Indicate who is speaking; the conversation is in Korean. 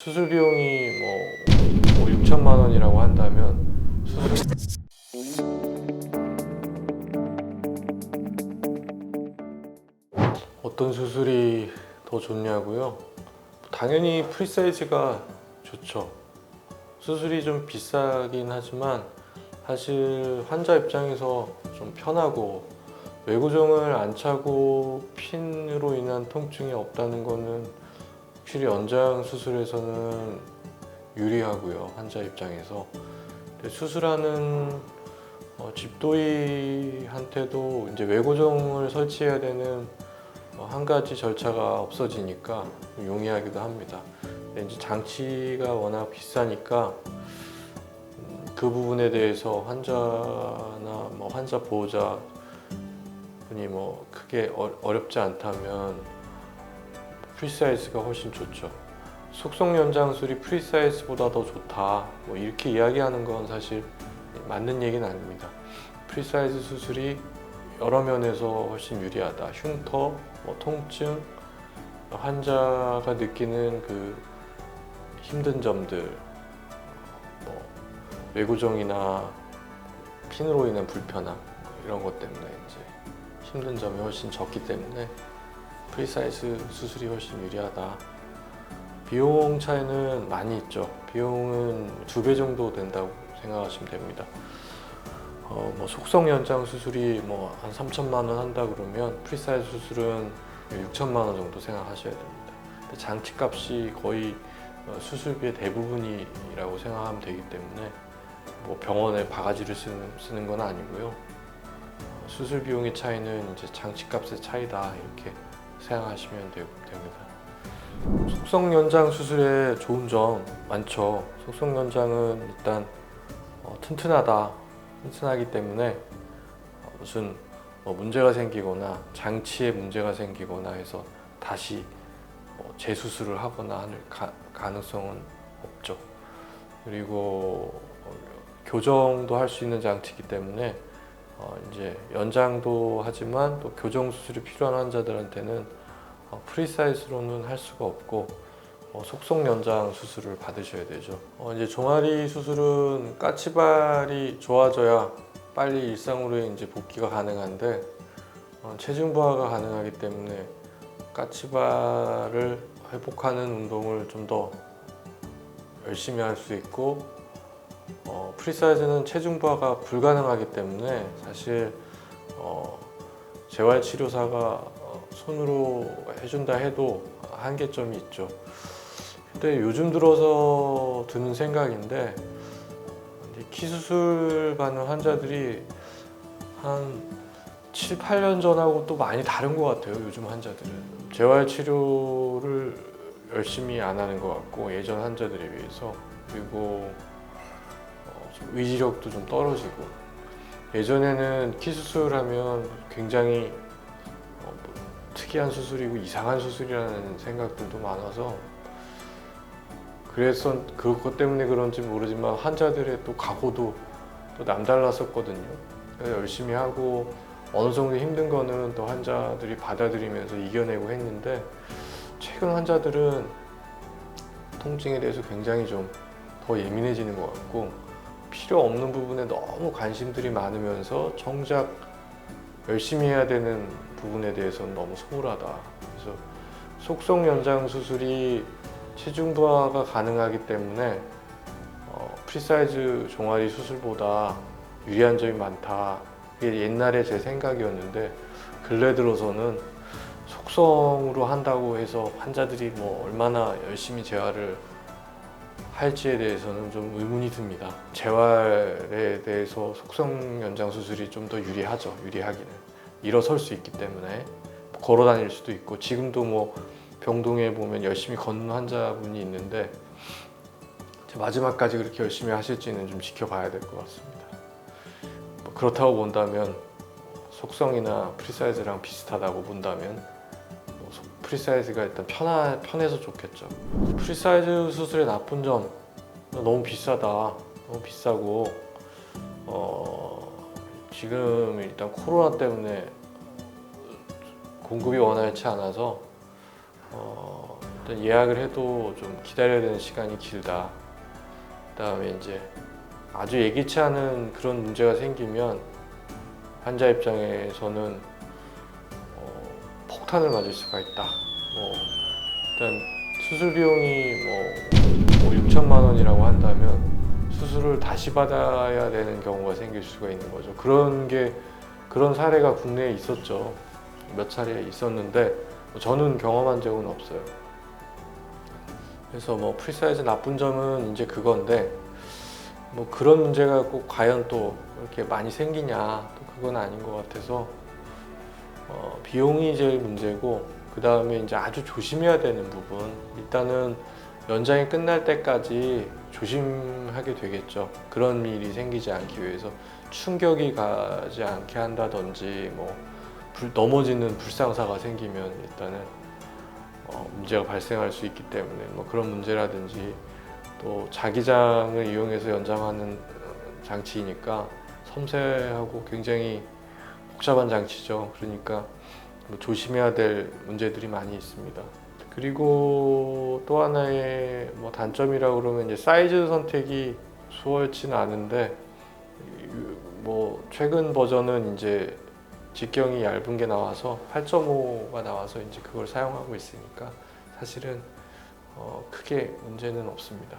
Speaker 1: 수술 비용이 뭐 5, 6천만 원이라고 한다면 어떤 수술이 더 좋냐고요? 당연히 프리사이즈가 좋죠. 수술이 좀 비싸긴 하지만 사실 환자 입장에서 좀 편하고 외구정을 안 차고 핀으로 인한 통증이 없다는 거는 확실히 연장 수술에서는 유리하고요, 환자 입장에서. 근데 수술하는 집도의한테도 이제 외고정을 설치해야 되는 한 가지 절차가 없어지니까 용이하기도 합니다. 근데 이제 장치가 워낙 비싸니까 그 부분에 대해서 환자나 뭐 환자 보호자 분이 뭐 크게 어렵지 않다면 프리사이즈가 훨씬 좋죠. 속성 연장술이 프리사이즈보다 더 좋다, 뭐 이렇게 이야기하는 건 사실 맞는 얘기는 아닙니다. 프리사이즈 수술이 여러 면에서 훨씬 유리하다. 흉터, 뭐 통증, 환자가 느끼는 그 힘든 점들, 뭐 외구정이나 핀으로 인한 불편함 이런 것 때문에 이제 힘든 점이 훨씬 적기 때문에 프리사이즈 수술이 훨씬 유리하다. 비용 차이는 많이 있죠. 비용은 2배 정도 된다고 생각하시면 됩니다. 뭐 속성 연장 수술이 뭐 한 3천만 원 한다 그러면 프리사이즈 수술은 6천만 원 정도 생각하셔야 됩니다. 근데 장치값이 거의 수술비의 대부분이라고 생각하면 되기 때문에 뭐 병원에 바가지를 쓰는 건 아니고요. 수술 비용의 차이는 이제 장치값의 차이다, 이렇게 생각하시면 됩니다. 속성 연장 수술의 좋은 점 많죠. 속성 연장은 일단 튼튼하기 때문에 무슨 문제가 생기거나 장치에 문제가 생기거나 해서 다시 재수술을 하거나 할 가능성은 없죠. 그리고 교정도 할 수 있는 장치이기 때문에 이제 연장도 하지만 또 교정 수술이 필요한 환자들한테는 프리사이즈로는 할 수가 없고 속성 연장 수술을 받으셔야 되죠. 이제 종아리 수술은 까치발이 좋아져야 빨리 일상으로 이제 복귀가 가능한데 체중 부하가 가능하기 때문에 까치발을 회복하는 운동을 좀 더 열심히 할 수 있고, 프리사이즈는 체중 부하가 불가능하기 때문에 사실 재활치료사가 손으로 해준다 해도 한계점이 있죠. 근데 요즘 들어서 드는 생각인데, 키 수술 받는 환자들이 한 7, 8년 전하고 또 많이 다른 것 같아요. 요즘 환자들은 재활치료를 열심히 안 하는 것 같고, 예전 환자들에 비해서. 그리고 의지력도 좀 떨어지고, 예전에는 키 수술하면 굉장히 특이한 수술이고 이상한 수술이라는 생각들도 많아서, 그래서 그것 때문에 그런지 모르지만 환자들의 또 각오도 또 남달랐었거든요. 그래서 열심히 하고 어느 정도 힘든 거는 또 환자들이 받아들이면서 이겨내고 했는데, 최근 환자들은 통증에 대해서 굉장히 좀 더 예민해지는 것 같고, 필요 없는 부분에 너무 관심들이 많으면서 정작 열심히 해야 되는 부분에 대해서는 너무 소홀하다. 그래서 속성 연장 수술이 체중 부하가 가능하기 때문에 프리사이즈 종아리 수술보다 유리한 점이 많다. 이게 옛날에 제 생각이었는데, 근래 들어서는 속성으로 한다고 해서 환자들이 뭐 얼마나 열심히 재활을 할지에 대해서는 좀 의문이 듭니다. 재활에 대해서 속성 연장 수술이 좀 더 유리하죠. 유리하기는 일어설 수 있기 때문에 걸어 다닐 수도 있고, 지금도 뭐 병동에 보면 열심히 걷는 환자분이 있는데 마지막까지 그렇게 열심히 하실지는 좀 지켜봐야 될 것 같습니다. 그렇다고 본다면, 속성이나 프리사이즈랑 비슷하다고 본다면 프리사이즈가 일단 편해서 좋겠죠. 프리사이즈 수술의 나쁜 점, 너무 비싸다. 너무 비싸고, 지금 일단 코로나 때문에 공급이 원활치 않아서 일단 예약을 해도 좀 기다려야 되는 시간이 길다. 그다음에 이제 아주 예기치 않은 그런 문제가 생기면 환자 입장에서는 폭탄을 맞을 수가 있다. 일단 수술 비용이 뭐 6천만 원이라고 한다면 수술을 다시 받아야 되는 경우가 생길 수가 있는 거죠. 그런 사례가 국내에 있었죠. 몇 차례 있었는데 저는 경험한 적은 없어요. 그래서 뭐 프리사이즈 나쁜 점은 이제 그건데 뭐 그런 문제가 꼭 과연 또 이렇게 많이 생기냐, 또 그건 아닌 것 같아서 비용이 제일 문제고, 그 다음에 이제 아주 조심해야 되는 부분, 일단은 연장이 끝날 때까지 조심하게 되겠죠. 그런 일이 생기지 않기 위해서 충격이 가지 않게 한다든지, 뭐 넘어지는 불상사가 생기면 일단은 문제가 발생할 수 있기 때문에 뭐 그런 문제라든지, 또 자기장을 이용해서 연장하는 장치이니까 섬세하고 굉장히 복잡한 장치죠. 그러니까 뭐 조심해야 될 문제들이 많이 있습니다. 그리고 또 하나의 뭐 단점이라고 그러면 이제 사이즈 선택이 수월치는 않은데, 뭐 최근 버전은 이제 직경이 얇은 게 나와서 8.5가 나와서 이제 그걸 사용하고 있으니까 사실은 크게 문제는 없습니다.